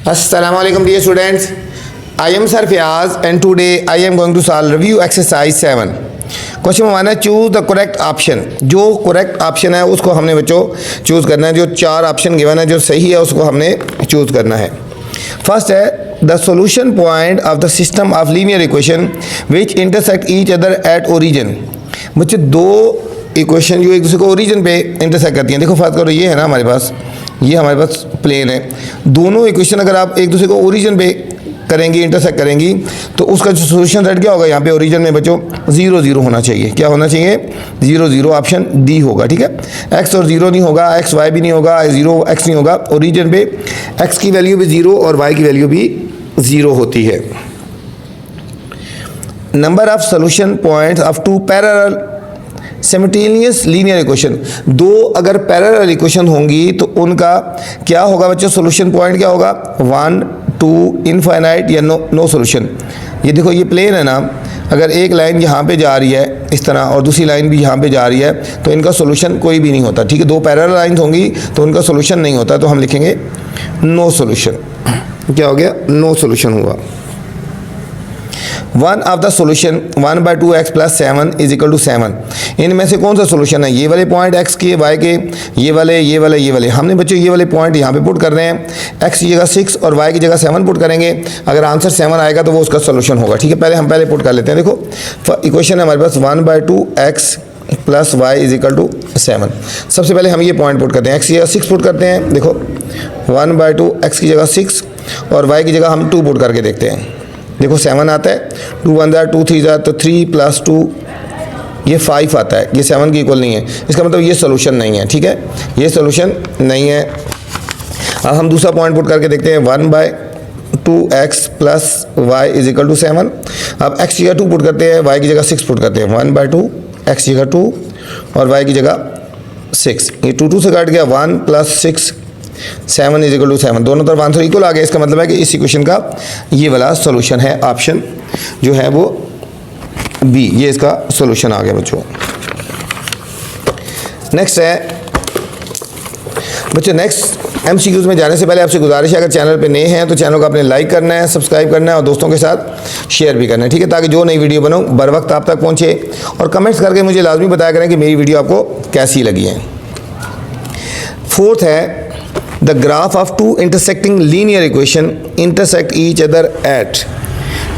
Assalamu alaikum dear students. I am Sir Fiaz and today I am going to solve review exercise 7. Question हमारा है choose the correct option. जो correct option है उसको हमने बच्चों choose करना है। जो चार ऑप्शन गिवन है जो सही है उसको हमने चूज़ करना है। फर्स्ट है the solution point of the system of linear equation which intersect each other at origin. बच्चे दो इक्वेशन जो एक दूसरे को ओरिजिन पे इंटरसेक्ट करती हैं। देखो फर्स्ट करो, ये है ना हमारे पास, ये हमारे पास प्लेन है। दोनों इक्वेशन अगर आप एक दूसरे को ओरिजिन पे करेंगी, इंटरसेक्ट करेंगी, तो उसका जो सोल्यूशन सेट क्या होगा, यहाँ पे ओरिजिन में बच्चों 0 0 होना चाहिए। क्या होना चाहिए? 0 0। ऑप्शन डी होगा। ठीक है, x और 0 नहीं होगा, x y भी नहीं होगा, 0 x नहीं होगा। ओरिजिन पे x की वैल्यू भी 0 और y की वैल्यू भी 0 होती है। Number of solution points of two parallel simultaneous linear equation. दो अगर पैरेलल इक्वेशन होंगी तो उनका क्या होगा बच्चों? सोल्यूशन पॉइंट क्या होगा? 1 2 इनफाइनाइट या नो सोल्यूशन। ये देखो ये प्लेन है ना, अगर एक लाइन यहाँ पे जा रही है इस तरह और दूसरी लाइन भी यहाँ पे जा रही है तो इनका सोल्यूशन कोई भी नहीं होता। ठीक है, दो पैरेलल लाइन्स होंगी तो उनका सोल्यूशन नहीं होता, तो हम लिखेंगे नो सोल्यूशन। क्या हो गया? नो सोल्यूशन हुआ। One of the solution 1/2x + 7 = 7। इनमें से कौन सा सोल्यूशन है? ये वाले पॉइंट x के, y के, ये वाले। हमने बच्चों ये वाले पॉइंट यहाँ पे पुट कर रहे हैं। x की जगह 6 और y की जगह 7 पुट करेंगे। अगर आंसर 7 आएगा तो वो उसका सोल्यूशन होगा। ठीक है, पहले पुट कर लेते हैं। देखो इक्वेशन है हमारे पास 1/2x + y = 7। सबसे पहले हम ये पॉइंट पुट करते हैं। x की जगह 6 पुट करते हैं। देखो 1/2x की जगह 6 और y की जगह हम 2 पुट करके देखते हैं। देखो 7 आता है, 2 1 2 3 तो 3 + 2 ये 5 आता है। ये 7 के इक्वल नहीं है, इसका मतलब ये सोल्यूशन नहीं है। ठीक है, ये सोल्यूशन नहीं है। अब हम दूसरा पॉइंट पुट करके देखते हैं 1/2x + y = 7। अब x की जगह 2 पुट करते हैं, y की जगह 6 पुट करते हैं। 1/2 x की जगह 2 और y की जगह 6। ये 2 2 से काट गया, 1 + 6 7 = 7। दोनों तरफ आंसर इक्वल आ गया। इसका मतलब है कि इस इक्वेशन का ये वाला सॉल्यूशन है। ऑप्शन जो है वो बी, ये इसका सॉल्यूशन आ गया बच्चों। नेक्स्ट है बच्चों, नेक्स्ट एमसीक्यूज में जाने से पहले आपसे गुजारिश है, अगर चैनल पे नए हैं तो चैनल को आपने लाइक करना है, सब्सक्राइब करना है और दोस्तों के साथ शेयर भी करना है। ठीक है, ताकि जो नई वीडियो बनाऊँ बर वक्त आप तक पहुँचे। और कमेंट्स करके मुझे लाजमी बताया करें कि मेरी वीडियो आपको कैसी लगी है। फोर्थ है the graph of two intersecting linear equation intersect each other at.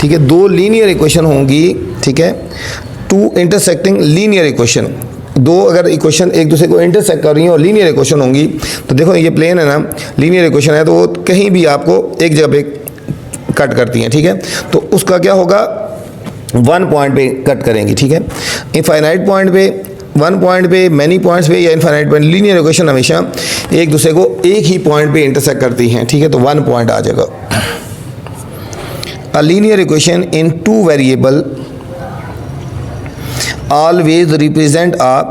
ठीक है, दो लीनियर इक्वेशन होंगी। ठीक है, टू इंटरसेक्टिंग लीनियर इक्वेशन, दो अगर इक्वेशन एक दूसरे को इंटरसेक्ट कर रही हैं और लीनियर इक्वेशन होंगी, तो देखो ये प्लेन है ना, लीनियर इक्वेशन है, तो वो कहीं भी आपको एक जगह पे कट करती हैं। ठीक है, तो उसका क्या होगा? 1 पॉइंट पे कट करेंगी। ठीक है, इनफाइनाइट पॉइंट पे, 1 पॉइंट पे, मैनी पॉइंट्स पे या इनफाइनाइट पॉइंट, लीनियर इक्वेशन हमेशा एक दूसरे को एक ही पॉइंट पे इंटरसेक्ट करती हैं। ठीक है, तो 1 पॉइंट आ जाएगा। A linear equation in 2 variable always represent आ।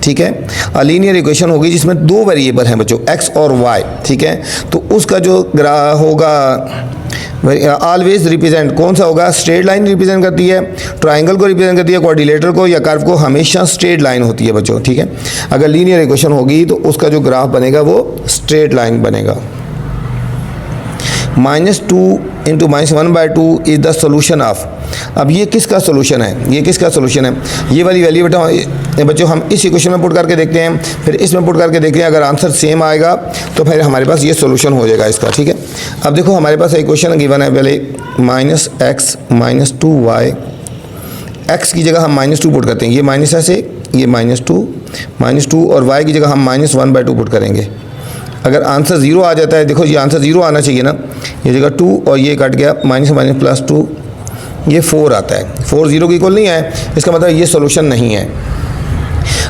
ठीक है, अ लीनियर इक्वेशन होगी जिसमें 2 वेरिएबल हैं बच्चों, x और y। ठीक है, तो उसका जो होगा ऑलवेज रिप्रेजेंट कौन सा होगा? स्ट्रेट लाइन रिप्रेजेंट करती है, ट्राइंगल को रिप्रेजेंट करती है, क्वाड्रिलेटरल को या कर्व को। हमेशा स्ट्रेट लाइन होती है बच्चों। ठीक है, अगर लीनियर इक्वेशन होगी तो उसका जो ग्राफ बनेगा वो स्ट्रेट लाइन बनेगा। -2 × -1/2 इज द सोल्यूशन ऑफ। अब ये किसका सोल्यूशन है? ये किसका सोल्यूशन है? ये वाली वैल्यू बेटा बच्चों हम इस इक्वेशन में पुट करके देखते हैं, फिर इसमें पुट करके देखते हैं। अगर आंसर सेम आएगा तो फिर हमारे पास ये सोल्यूशन हो जाएगा इसका। ठीक है, अब देखो हमारे पास इक्वेशन गिवन है पहले -x - 2y। x की जगह हम -2 पुट करते हैं, ये माइनस ऐसे, ये -2 और y की जगह हम -1/2 पुट करेंगे। अगर आंसर 0 आ जाता है, देखो ये आंसर 0 आना चाहिए ना, ये जगह 2 और ये कट गया, -2 ये 4 आता है। 4 0 के इक्वल नहीं है, इसका मतलब ये सोल्यूशन नहीं है।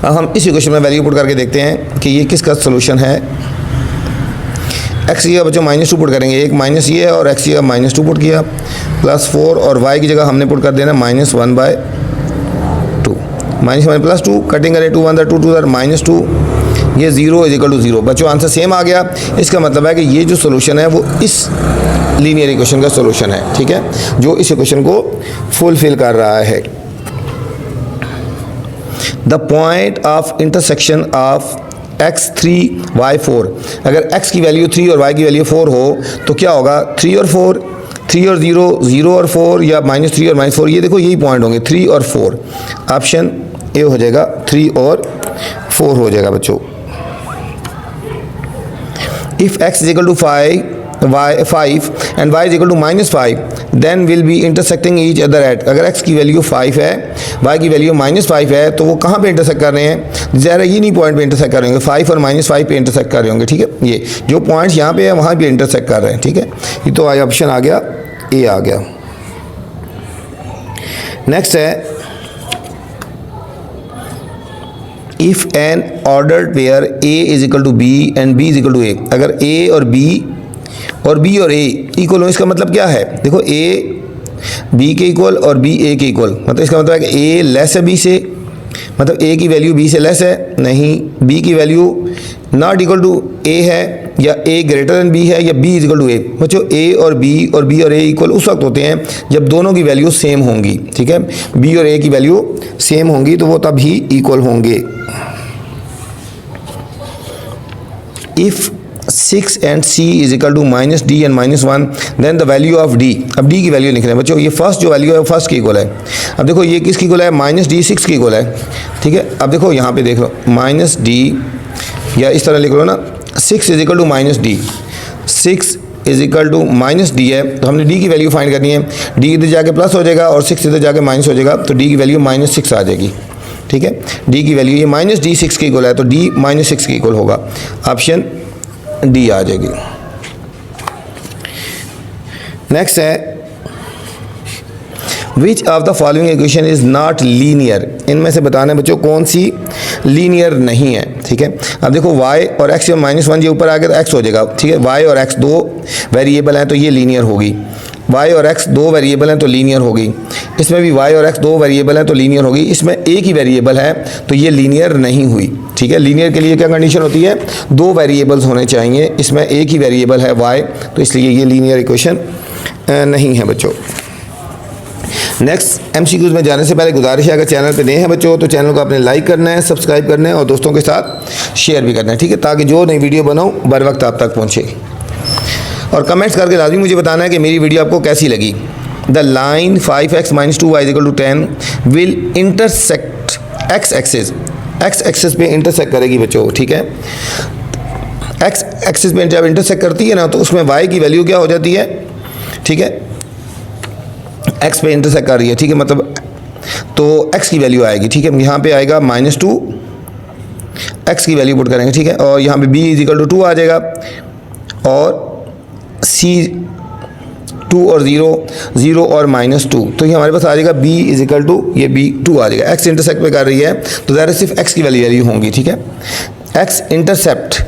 अब हम इस इक्वेशन में वैल्यू पुट करके देखते हैं कि ये किसका सोल्यूशन है। x की जगह बच्चों -2 पुट करेंगे, एक माइनस ये है और x की जगह -2 पुट किया, +4 और y की जगह हमने पुट कर देना -1/2। -1 + 2 कटिंग करें, 2 1 2 2 -2, ये 0 = 0। बच्चों आंसर सेम आ गया। इसका मतलब है कि ये जो सोल्यूशन है वो इस लीनियर इक्वेशन का सोल्यूशन है। ठीक है, जो इस इक्वेशन को फुलफिल कर रहा है। The point of intersection of x3y4। अगर x की वैल्यू 3 और y की वैल्यू 4 हो तो क्या होगा, 3 और 4, 3 और 0, 0 और 4, या -3 और -4, ये देखो यही पॉइंट होंगे 3 और 4। ऑप्शन ए हो जाएगा 3 और 4 हो जाएगा बच्चों। If x is equal to 5 and y is equal to -5 then will be intersecting each other at. अगर x की वैल्यू 5 है, y की वैल्यू -5 है, तो वो कहाँ पे इंटरसेक्ट कर रहे हैं, ज़रा ये नहीं पॉइंट पे इंटरसेक्ट कर रहे होंगे, 5 और -5 पे इंटरसेक्ट कर रहे होंगे, ठीक है। ये जो पॉइंट्स यहाँ पे है वहाँ पे इंटरसेक्ट कर रहे हैं, ठीक है। ये तो ऑप्शन आ गया, ए आ गया। नेक्स्ट है if an ordered pair A is equal to B and B is equal to A. अगर ए और बी और ए इक्वल हो, इसका मतलब क्या है, देखो ए बी के इक्वल और बी ए के इक्वल, मतलब इसका मतलब है कि ए लेस है बी से, मतलब ए की वैल्यू बी से लेस है, नहीं बी की वैल्यू नॉट इक्वल टू ए है, या ए ग्रेटर देन बी है, या बी इज इक्वल टू ए। बच्चों ए और बी और ए इक्वल उस वक्त होते हैं जब दोनों की वैल्यू सेम होंगी, ठीक है। बी और ए की वैल्यू सेम होंगी तो वो तब ही इक्वल होंगे। If 6 and c is equal to -d and -1 then the value of d। अब d की वैल्यू लिख रहे हैं बच्चों, ये फर्स्ट जो वैल्यू है वो फर्स्ट की इक्वल है। अब देखो ये किसकी इक्वल है, -d 6 की इक्वल है, ठीक है। अब देखो यहाँ पे देख लो -d, या इस तरह लिख लो ना, 6 is equal to -d, 6 is equal to -d है, तो हमने d की वैल्यू फाइंड करनी है। d इधर जाके प्लस हो जाएगा और 6 इधर जाके माइनस हो जाएगा, तो d की वैल्यू -6 आ जाएगी, ठीक है। d की वैल्यू ये -d 6 की इक्वल है, तो d -6 की इक्वल होगा, ऑप्शन डी आ जाएगी। नेक्स्ट है which of the following equation is not linear. इनमें से बताना है बच्चों कौन सी लीनियर नहीं है, ठीक है। अब देखो y और x या -1 ये ऊपर आ गया तो x हो जाएगा, ठीक है। y और x दो वेरिएबल हैं तो ये लीनियर होगी, y और x दो वेरिएबल हैं तो लीनियर होगी। इसमें भी y और x दो वेरिएबल हैं तो लीनियर होगी। इसमें एक ही वेरिएबल है तो ये लीनियर नहीं हुई, ठीक है। लीनियर के लिए क्या कंडीशन होती है, दो वेरिएबल्स होने चाहिए, इसमें एक ही वेरिएबल है y, तो इसलिए ये लीनियर इक्वेशन नहीं है बच्चों। नेक्स्ट MCQs में जाने से पहले गुजारिश है, अगर चैनल पे नए हैं बच्चों तो चैनल को आपने लाइक करना है, सब्सक्राइब करना है और दोस्तों के साथ शेयर भी करना है, ठीक है, ताकि जो नई वीडियो बनाऊँ बर वक्त आप तक पहुँचे। और कमेंट्स करके लाजमी मुझे बताना है कि मेरी वीडियो आपको कैसी लगी। The line 5x - 2y = 10 will intersect x axis पे इंटरसेक्ट करेगी बच्चों, ठीक है। x एक्सिस पे जब इंटरसेक्ट करती है ना तो उसमें y की वैल्यू क्या हो जाती है, ठीक है, x पे इंटरसेक्ट कर रही है, ठीक है, मतलब तो x की वैल्यू आएगी, ठीक है। यहाँ पे आएगा -2, x की वैल्यू पुट करेंगे, ठीक है, और यहाँ पे b = 2 आ जाएगा, और c 2 और 0 और -2, तो ये हमारे पास आ जाएगा b = ये b 2 आ जाएगा। x इंटरसेप्ट पे कर रही है तो ज़ाहिर सिर्फ x की वैल्यू होंगी, ठीक है। x इंटरसेप्ट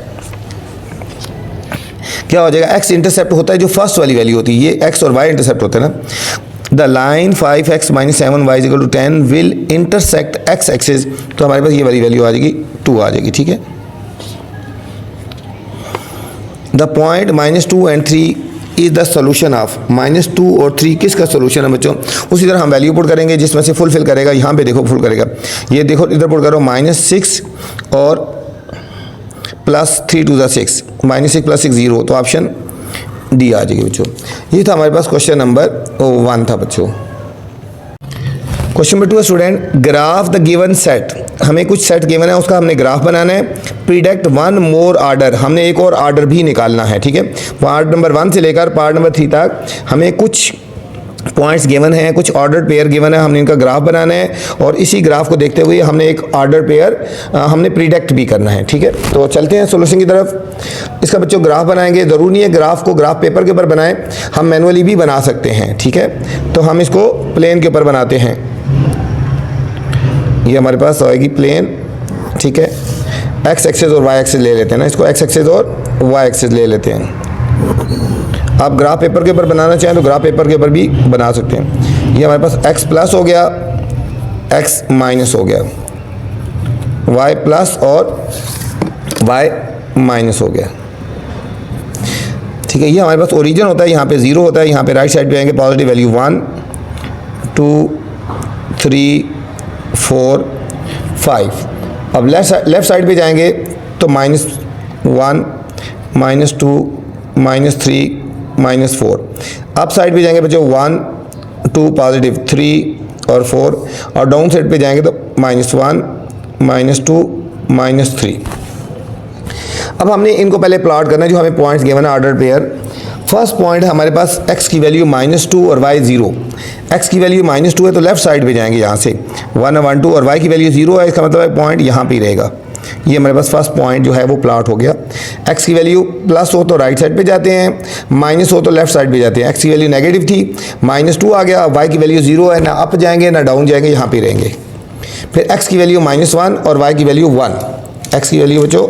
क्या हो जाएगा, x इंटरसेप्ट होता है जो फर्स्ट वाली वैल्यू होती है, ये x और y इंटरसेप्ट होते हैं ना। The line 5x - 7y = 10 will intersect x axis, तो हमारे पास ये वाली वैल्यू आ जाएगी 2 आ जाएगी, ठीक है। The point -2 and 3 is the solution of -2 और 3 किसका सोल्यूशन है बच्चों। उसी तरह हम वैल्यू पुट करेंगे जिसमें से फुलफिल करेगा, यहाँ पे देखो फुल करेगा, ये देखो इधर पुट करो -6 और +3 × 6, -6 + 6 0, तो ऑप्शन डी आ जाएगी बच्चों। ये था हमारे पास क्वेश्चन नंबर 1 था बच्चों। Question number 2 student, graph the given set. हमें कुछ सेट गिवन है, उसका हमने ग्राफ बनाना है। प्रिडिक्ट 1 मोर ऑर्डर, हमने एक और ऑर्डर भी निकालना है, ठीक है। पार्ट नंबर 1 से लेकर पार्ट नंबर 3 तक हमें कुछ पॉइंट्स गिवन हैं, कुछ ऑर्डर पेयर गिवन है, हमने इनका ग्राफ बनाना है, और इसी ग्राफ को देखते हुए हमने एक ऑर्डर पेयर हमने प्रिडिक्ट भी करना है, ठीक है। तो चलते हैं सॉल्यूशन की तरफ। इसका बच्चों ग्राफ बनाएंगे, ज़रूरी नहीं है ग्राफ को ग्राफ पेपर के ऊपर बनाएं, हम मैनुअली भी बना सकते हैं, ठीक है। तो हम इसको प्लेन के ऊपर बनाते हैं, ये हमारे पास आएगी प्लेन, ठीक है। x एक्सिस और y एक्सिस ले लेते हैं ना, इसको x एक्सिस और y एक्सिस ले लेते हैं। आप ग्राफ पेपर के ऊपर बनाना चाहें तो ग्राफ पेपर के ऊपर भी बना सकते हैं। ये हमारे पास x प्लस हो गया, x माइनस हो गया, y प्लस और y माइनस हो गया, ठीक है। ये हमारे पास ओरिजिन होता है, यहाँ पे 0 होता है, यहाँ पे राइट साइड पे आएंगे पॉजिटिव वैल्यू 1 2 3 4 5। अब लेफ्ट साइड पे जाएंगे तो -1, -2, -3, -4। अप साइड पे जाएंगे बच्चों 1, 2 पॉजिटिव 3 और 4, और डाउन साइड पे जाएंगे तो -1, -2, -3। अब हमने इनको पहले प्लॉट करना है, जो हमें पॉइंट्स गिवन है ऑर्डर पेयर। फर्स्ट पॉइंट है हमारे पास x की वैल्यू -2 और y 0। x की वैल्यू -2 है तो लेफ्ट साइड पे जाएंगे यहाँ से 1 और 1 2, और y की वैल्यू 0 है, इसका मतलब है पॉइंट यहाँ पे रहेगा। ये हमारे पास फर्स्ट पॉइंट जो है वो प्लॉट हो गया। x की वैल्यू प्लस हो तो राइट साइड पे जाते हैं, माइनस हो तो लेफ्ट साइड पे जाते हैं। x की वैल्यू नेगेटिव थी, -2 आ गया, y की वैल्यू 0 है, ना अप जाएंगे ना डाउन जाएंगे, यहाँ पे रहेंगे। फिर x की वैल्यू -1 और y की वैल्यू 1। x की वैल्यू बच्चों,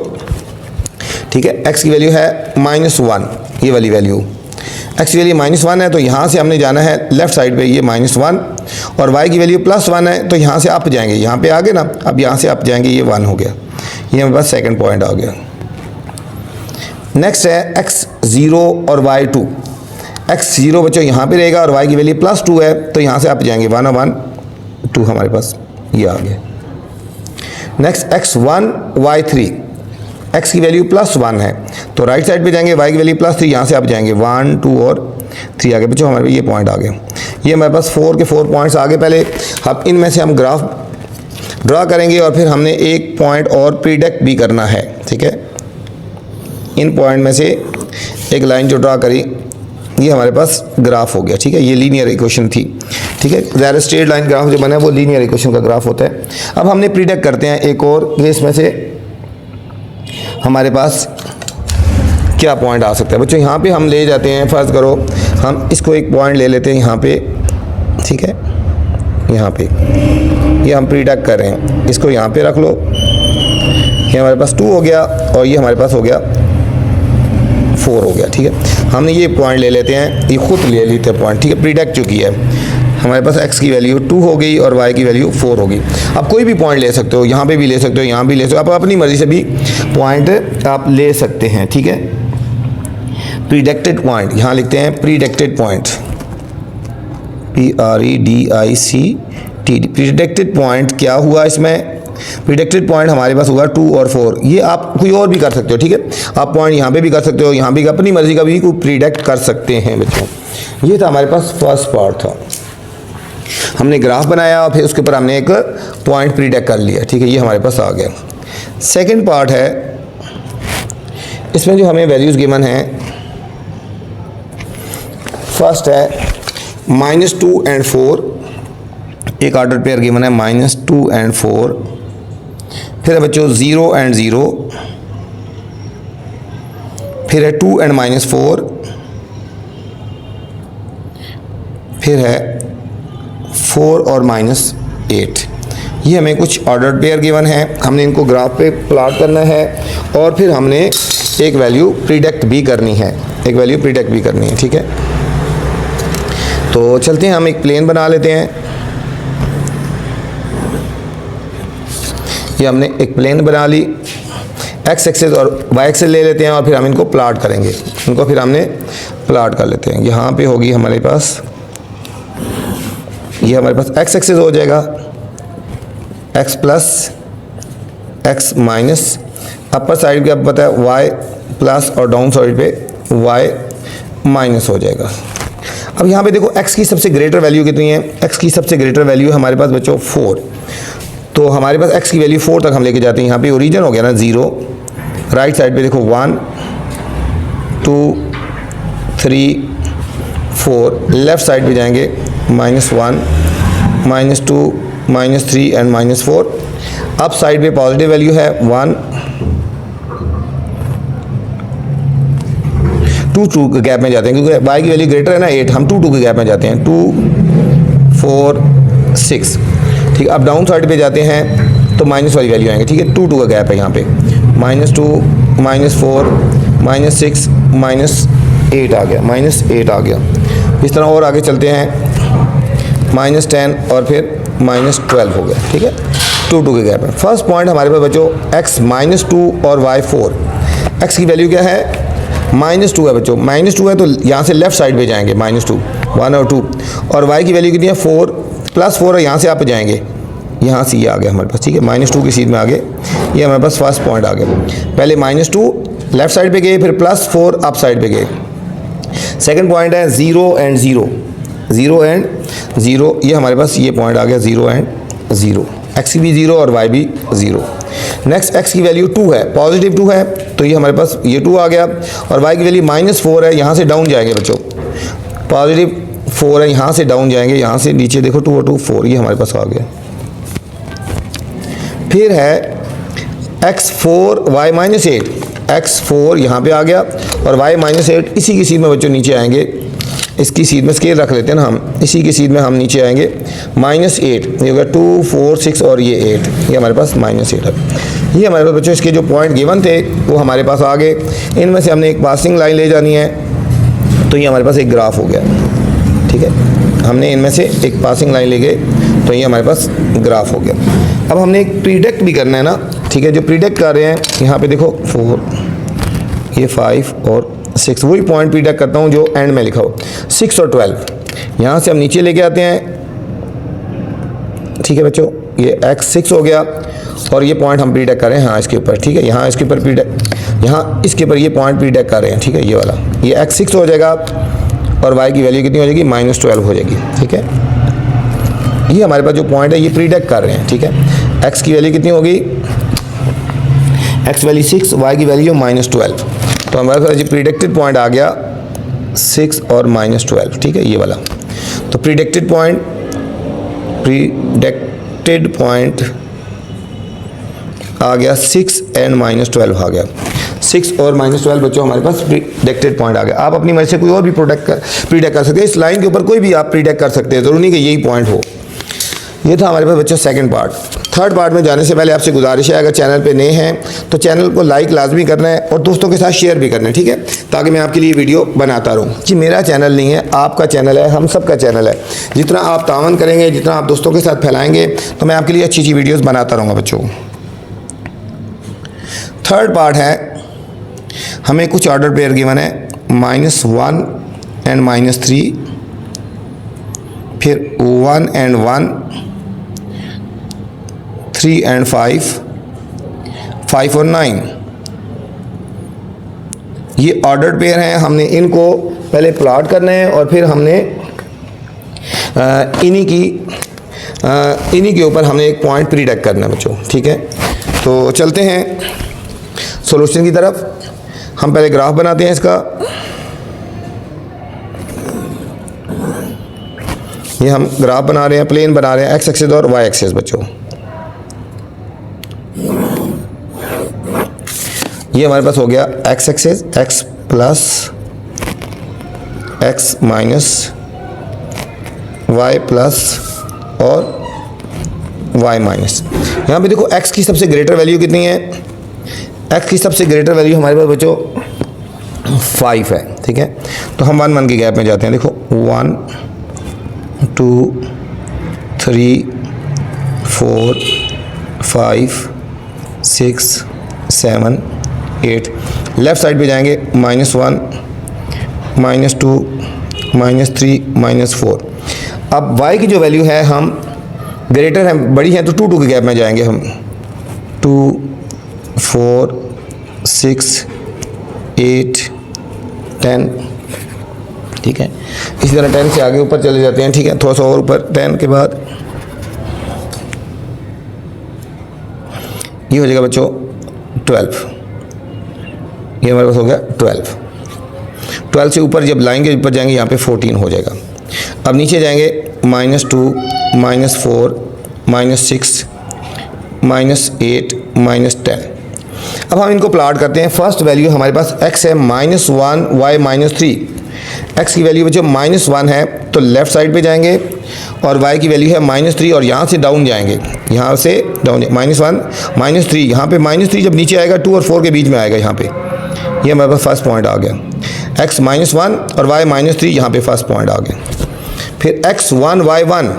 ठीक है, x की वैल्यू है -1, ये वाली वैल्यू। x की वैल्यू -1 है तो यहाँ से हमने जाना है लेफ्ट साइड पे, ये -1, और y की वैल्यू +1 है तो यहाँ से अप जाएंगे, यहाँ पे आ गए ना, अब यहाँ से अप जाएंगे, ये 1 हो गया। ये हमारे पास सेकंड पॉइंट आ गया। नेक्स्ट है x 0 और y 2। x 0 बच्चों यहाँ पे रहेगा और y की वैल्यू +2 है तो यहाँ से अप जाएंगे, 1 और 1 2 हमारे पास ये आ गया। Next x 1 y 3। x की वैल्यू +1 है तो राइट साइड पे जाएंगे, y की वैल्यू +3, यहाँ से आप जाएंगे 1 2 और 3 आ गए बच्चों, हमारे ये पॉइंट आ गए। ये हमारे पास 4 के 4 पॉइंट्स आ गए। पहले अब इनमें से हम ग्राफ ड्रा करेंगे और फिर हमने एक पॉइंट और प्रीडिक्ट भी करना है, ठीक है। इन पॉइंट में से एक लाइन जो ड्रा करी, ये हमारे पास ग्राफ हो गया, ठीक है। ये लीनियर इक्वेशन थी, ठीक है। ज़ाहिर स्ट्रेट लाइन ग्राफ जो बना है वो लीनियर इक्वेशन का ग्राफ होता है। अब हमने प्रीडिक्ट करते हैं एक और, इसमें से हमारे पास क्या पॉइंट आ सकता है बच्चों। यहाँ पे हम ले जाते हैं, फ़र्ज़ करो हम इसको एक पॉइंट ले लेते हैं यहाँ पे, ठीक है। यहाँ पे ये हम प्रीडिक्ट कर रहे हैं, इसको यहाँ पे रख लो, ये हमारे पास 2 हो गया और ये हमारे पास हो गया 4 हो गया, ठीक है। हमने ये पॉइंट ले लेते हैं, ये खुद ले लेते हैं पॉइंट, ठीक है। प्रीडिक्ट जो किया है हमारे पास x की वैल्यू 2 हो गई और y की वैल्यू 4 होगी। आप कोई भी पॉइंट ले सकते हो, यहाँ पे भी ले सकते हो, यहाँ भी ले सकते हो, आप अपनी मर्ज़ी से भी पॉइंट आप ले सकते हैं, ठीक है। प्रीडिक्टेड पॉइंट यहाँ लिखते हैं, प्रीडिक्टेड पॉइंट PREDICT। प्रीडिक्टेड पॉइंट क्या हुआ इसमें, प्रीडिक्टेड पॉइंट हमारे पास होगा 2 और 4। ये आप कोई और भी कर सकते हो, ठीक है। आप पॉइंट यहाँ पे भी कर सकते हो, यहाँ भी अपनी मर्ज़ी का भी कोई प्रीडिक्ट कर सकते हैं बच्चों। ये था हमारे पास फर्स्ट पार्ट था, हमने ग्राफ बनाया और फिर उसके ऊपर हमने एक पॉइंट प्रीडिक्ट कर लिया, ठीक है। ये हमारे पास आ गया। सेकंड पार्ट है, इसमें जो हमें वैल्यूज़ गिवन हैं, फर्स्ट है -2 और 4, एक ऑर्डर पेयर गिवन है -2 और 4। फिर है बच्चों 0 और 0, फिर है 2 और -4, फिर है 4 और -8। ये हमें कुछ ऑर्डर पेयर गिवन है, हमने इनको ग्राफ पे प्लॉट करना है और फिर हमने एक वैल्यू प्रीडिक्ट भी करनी है, एक वैल्यू प्रीडिक्ट भी करनी है, ठीक है। तो चलते हैं, हम एक प्लेन बना लेते हैं। ये हमने एक प्लेन बना ली, x एक्सिस और y एक्सिस ले लेते हैं और फिर हम इनको प्लॉट करेंगे। इनको फिर हमने प्लॉट कर लेते हैं। यहाँ पे होगी हमारे पास, ये हमारे पास x एक्सिस हो जाएगा, x plus x minus, upper side पे आपको पता है y प्लस और डाउन साइड पे y माइनस हो जाएगा। अब यहाँ पे देखो x की सबसे ग्रेटर वैल्यू कितनी है, x की सबसे ग्रेटर वैल्यू हमारे पास बच्चों 4। तो हमारे पास x की वैल्यू 4 तक हम लेके जाते हैं। यहाँ पे ओरिजिन हो गया ना 0, राइट साइड पे देखो 1 2 3 4, लेफ्ट साइड पे जाएंगे -1 -2 -3 एंड -4। अप साइड पे पॉजिटिव वैल्यू है 1 2 के गैप में जाते हैं, क्योंकि y की वैल्यू ग्रेटर है ना 8, हम 2 के गैप में जाते हैं, 2 4 6, ठीक। अब डाउन साइड पे जाते हैं तो माइनस वाली वैल्यू आएंगे, ठीक है। 2 का गैप है यहाँ पे, -2 -4 -6 -8 आ गया, -8 आ गया। इस तरह और आगे चलते हैं, -10 और फिर -12 हो गया, ठीक है। 2 के गैप है। फर्स्ट पॉइंट हमारे पास बच्चों x -2 और y 4। x की वैल्यू क्या है, -2 है बच्चों, -2 है तो यहाँ से लेफ्ट साइड पे जाएंगे, -2 1 और 2, और y की वैल्यू कितनी है 4 +4 है, यहाँ से आप जाएंगे यहाँ से ये आ गया हमारे पास, ठीक है, -2 की सीध में आ गए, ये हमारे पास फर्स्ट पॉइंट आ गया। पहले -2 लेफ्ट साइड पे गए, फिर +4 अप साइड पे गए। सेकंड पॉइंट है 0 एंड 0, 0 एंड 0, ये हमारे पास ये पॉइंट आ गया 0 एंड 0, x भी 0 और y भी 0। नेक्स्ट x की वैल्यू 2 है, पॉजिटिव 2 है, तो ये हमारे पास ये 2 आ गया, और y की वैल्यू -4 है, यहाँ से डाउन जाएंगे बच्चों, पॉजिटिव 4 है, यहाँ से डाउन जाएंगे, यहाँ से नीचे देखो 2 और 2 4, ये हमारे पास आ गया। फिर है x4 y -8, x4 यहाँ पे आ गया, और y -8 इसी की सीध में बच्चों नीचे आएंगे, इसकी सीध में स्केल रख लेते हैं ना हम, इसी की सीध में हम नीचे आएंगे, -8, ये होगा 2 4 6 और ये 8, ये हमारे पास -8 है। ये हमारे पास बच्चों इसके जो पॉइंट गिवन थे वो हमारे पास आ गए, इनमें से हमने एक पासिंग लाइन ले जानी है, तो ये हमारे पास एक ग्राफ हो गया, ठीक है, हमने इनमें से एक पासिंग लाइन ले गए, तो ये हमारे पास ग्राफ हो गया। अब हमने एक प्रीडिक्ट भी करना है ना, ठीक है, जो प्रीडिक्ट कर रहे हैं यहाँ पे देखो 4, ये 5 और 6, वही पॉइंट प्रीडिक्ट करता हूँ जो एंड में लिखा हो, 6 और 12, यहाँ से हम नीचे लेके आते हैं, ठीक है बच्चों, ये x6 हो गया, और ये पॉइंट हम प्रीडिक्ट कर रहे हैं हाँ इसके ऊपर, ठीक है, यहाँ इसके ऊपर प्रीडिक्ट, यहाँ इसके ऊपर ये पॉइंट प्रीडिक्ट कर रहे हैं, ठीक है, ये वाला, ये x6 हो जाएगा, और y की वैल्यू कितनी हो जाएगी, -12 हो जाएगी, ठीक है। ये हमारे पास जो पॉइंट है ये प्रीडिक्ट कर रहे हैं, ठीक है, x की वैल्यू कितनी होगी, x वैल्यू 6, y की वैल्यू -12, तो हमारे पास ये प्रीडिक्टेड पॉइंट आ गया 6 और -12, ठीक है, ये वाला। तो प्रीडिक्टेड पॉइंट आ गया 6 एंड -12 आ गया, 6 और -12 बच्चों हमारे पास प्रीडिक्टेड पॉइंट आ गया। आप अपनी मर्जी से कोई और भी प्रीडिक्ट कर सकते हैं, इस लाइन के ऊपर कोई भी आप प्रीडिक्ट कर सकते हैं, जरूरी नहीं कि यही पॉइंट हो। ये था हमारे पास बच्चों सेकंड पार्ट। थर्ड पार्ट में जाने से पहले आपसे गुजारिश है, अगर चैनल पे नए हैं तो चैनल को लाइक लाजमी करना है और दोस्तों के साथ शेयर भी करना है, ठीक है, ताकि मैं आपके लिए वीडियो बनाता रहूँ। कि मेरा चैनल नहीं है, आपका चैनल है, हम सब का चैनल है। जितना आप तावन करेंगे, जितना आप दोस्तों के साथ फैलाएंगे, तो मैं आपके लिए अच्छी अच्छी वीडियोज़ बनाता रहूँगा बच्चों। थर्ड पार्ट है, हमें कुछ ऑर्डर पेयर गिवन है, -1 एंड -3, फिर 1 एंड 1, 3 एंड 5, 5 और 9, ये ऑर्डर पेयर हैं। हमने इनको पहले प्लॉट करना है और फिर हमने इन्हीं के ऊपर हमने एक पॉइंट प्रीडिक्ट करना है बच्चों, ठीक है। तो चलते हैं सॉल्यूशन की तरफ। हम पहले ग्राफ बनाते हैं इसका, ये हम ग्राफ बना रहे हैं, प्लेन बना रहे हैं, एक्स एक्सिस और वाई एक्सिस बच्चों। ये हमारे पास हो गया X axis, X plus X minus Y plus और वाई माइनस। यहाँ पे देखो एक्स की सबसे ग्रेटर वैल्यू कितनी है, एक्स की सबसे ग्रेटर वैल्यू हमारे पास बच्चों 5 है, ठीक है। तो हम 1 1 के गैप में जाते हैं, देखो 1 2 3 4 5 6 7 8, लेफ्ट साइड पे जाएंगे -1 -2 -3 -4। अब y की जो वैल्यू है, हम ग्रेटर हैं, बड़ी हैं, तो 2 2 के गैप में जाएंगे हम, 2 4 6 8 10, ठीक है। इसी तरह 10 से आगे ऊपर चले जाते हैं, ठीक है, थोड़ा सा और ऊपर 10 के बाद ये हो जाएगा बच्चों 12, ये हमारे पास हो गया 12 से ऊपर जब लाएंगे, ऊपर जाएंगे, यहाँ पे 14 हो जाएगा। अब नीचे जाएंगे -2 -4 -6 -8 -10। अब हम इनको प्लॉट करते हैं। फर्स्ट वैल्यू हमारे पास x है -1 y -3, x की वैल्यू बच्चों -1 है, तो लेफ्ट साइड पे जाएंगे, और y की वैल्यू है -3, और यहाँ से डाउन जाएंगे, यहाँ से डाउन -1 -3, यहाँ पे -3 जब नीचे आएगा 2 और 4 के बीच में आएगा, यहाँ पे ये हमारे पास फर्स्ट पॉइंट आ गया। x -1 और y -3, यहाँ पे फर्स्ट पॉइंट आ गया। फिर x1 y1,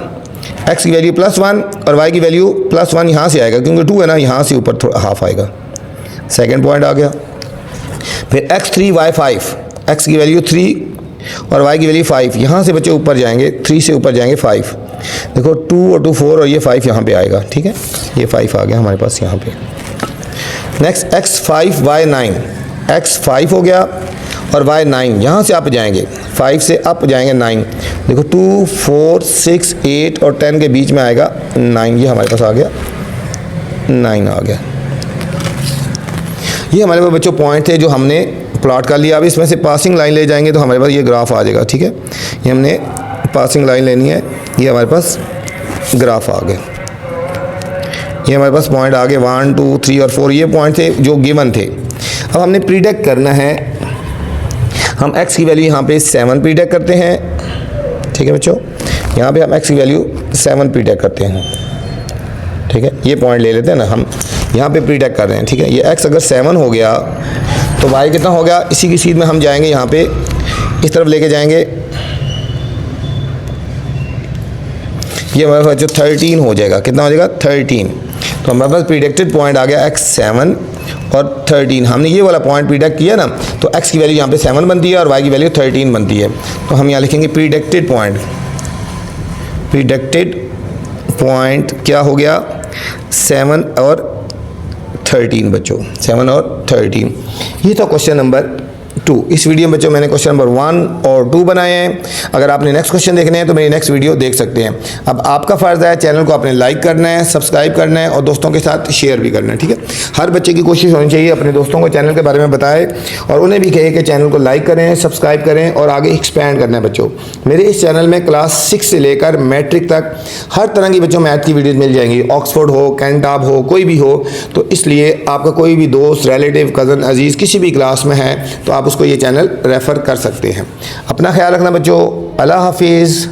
x की वैल्यू +1 और y की वैल्यू +1 यहाँ से आएगा, क्योंकि 2 है ना, यहाँ से ऊपर थोड़ा हाफ आएगा, सेकेंड पॉइंट आ गया। फिर x3 y5, x की वैल्यू 3 और y की वैल्यू 5, यहाँ से बच्चे ऊपर जाएंगे, 3 से ऊपर जाएंगे 5, देखो 2 और 2 4 और ये 5 यहाँ पे आएगा, ठीक है, ये 5 आ गया हमारे पास यहाँ पे। नेक्स्ट x5 y9, x5 हो गया और y9, यहाँ से अप जाएंगे, 5 से अप जाएंगे 9, देखो 2 4 6 8 और 10 के बीच में आएगा 9, ये हमारे पास आ गया 9 आ गया। ये हमारे पास बच्चों पॉइंट थे जो हमने प्लॉट कर लिया। अब इसमें से पासिंग लाइन ले जाएंगे तो हमारे पास ये ग्राफ आ जाएगा, ठीक है, ये हमने पासिंग लाइन लेनी है, ये हमारे पास ग्राफ आ गए, ये हमारे पास पॉइंट आ गए 1 2 3 और 4, ये पॉइंट थे जो गिवन थे। अब हमने प्रीडिक्ट करना है, हम x की वैल्यू यहाँ पे 7 प्रीडिक्ट करते हैं, ठीक है बच्चों, यहाँ पे हम x की वैल्यू 7 प्रीडिक्ट करते हैं, ठीक है, ये पॉइंट ले लेते हैं ना, हम यहाँ पे प्रीडिक्ट कर रहे हैं, ठीक है। ये x अगर 7 हो गया तो y कितना हो गया, इसी की सीध में हम जाएंगे, यहाँ पे इस तरफ लेके जाएंगे, ये हमारे पास जो 13 हो जाएगा, कितना हो जाएगा 13। तो हमारे पास प्रीडिक्टेड पॉइंट आ गया x 7 और 13, हमने ये वाला पॉइंट प्रीडिक्ट किया ना, तो x की वैल्यू यहाँ पे 7 बनती है और y की वैल्यू 13 बनती है। तो हम यहाँ लिखेंगे प्रीडिक्टेड पॉइंट क्या हो गया 7 और 13 बच्चों, 7 और 13। ये था क्वेश्चन नंबर 2। इस वीडियो में बच्चों मैंने क्वेश्चन नंबर 1 और 2 बनाए हैं। अगर आपने नेक्स्ट क्वेश्चन देखने हैं तो मेरी नेक्स्ट वीडियो देख सकते हैं। अब आपका फ़र्ज़ है चैनल को आपने लाइक करना है, सब्सक्राइब करना है और दोस्तों के साथ शेयर भी करना है, ठीक है। हर बच्चे की कोशिश होनी चाहिए अपने दोस्तों को चैनल के बारे में बताए और उन्हें भी कहे कि चैनल को लाइक करें, सब्सक्राइब करें और आगे एक्सपैंड करना है बच्चों। मेरे इस चैनल में क्लास 6 से लेकर मैट्रिक तक हर तरह की बच्चों मैथ की वीडियोज़ मिल जाएंगी, ऑक्सफोर्ड हो, कैंटाब हो, कोई भी हो। तो इसलिए आपका कोई भी दोस्त, रिलेटिव, कज़न, अजीज़ किसी भी क्लास में है तो आप उसको ये चैनल रेफ़र कर सकते हैं। अपना ख्याल रखना बच्चों, अल्लाह हाफिज़।